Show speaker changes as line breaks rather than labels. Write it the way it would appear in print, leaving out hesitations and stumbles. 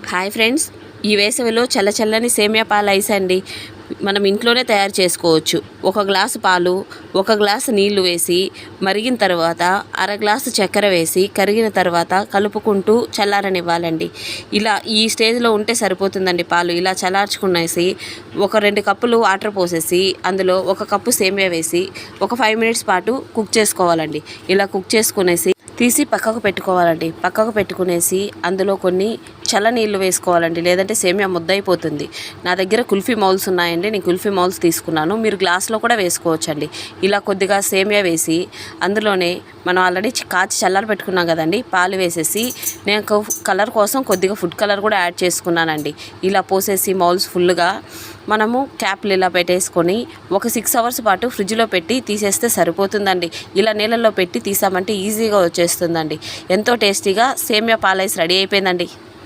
Hi friends, ఈ వేసవిలో చల్లని సేమియా పాలు ఐస్ అండి మనం ఇంట్లోనే తయారు చేసుకోవచ్చు. ఒక గ్లాసు పాలు, ఒక గ్లాసు నీళ్లు వేసి మరిగిన తర్వాత అర గ్లాసు చక్కెర వేసి కరిగిన తర్వాత కలుపుకుంటూ చల్లారనివ్వాలండి. ఇలా ఈ స్టేజ్లో ఉంటే సరిపోతుందండి. పాలు ఇలా చల్లార్చుకునేసి ఒక 2 కప్పులు వాటర్ పోసేసి అందులో 1 కప్పు సేమియా వేసి ఒక 5 మినిట్స్ పాటు కుక్ చేసుకోవాలండి. ఇలా కుక్ చేసుకునేసి తీసి పక్కకు పెట్టుకోవాలండి. పక్కకు పెట్టుకునేసి అందులో కొన్ని చల్లనీళ్ళు వేసుకోవాలండి, లేదంటే సేమియా ముద్దయిపోతుంది. నా దగ్గర కుల్ఫీ మౌల్స్ ఉన్నాయండి, నేను కుల్ఫీ మౌల్స్ తీసుకున్నాను. మీరు గ్లాస్లో కూడా వేసుకోవచ్చండి. ఇలా కొద్దిగా సేమియా వేసి అందులోనే మనం ఆల్రెడీ కాచి చల్లారి పెట్టుకున్నాం కదండి, పాలు వేసేసి నేను కలర్ కోసం కొద్దిగా ఫుడ్ కలర్ కూడా యాడ్ చేసుకున్నానండి. ఇలా పోసేసి మౌల్స్ ఫుల్గా మనము క్యాప్లు ఇలా పెట్టేసుకొని ఒక 6 అవర్స్ పాటు ఫ్రిడ్జ్లో పెట్టి తీసేస్తే సరిపోతుందండి. ఇలా నీళ్ళల్లో పెట్టి తీసామంటే ఈజీగా వచ్చేస్తుందండి. ఎంతో టేస్టీగా సేమియా పాలైస్ రెడీ అయిపోయిందండి.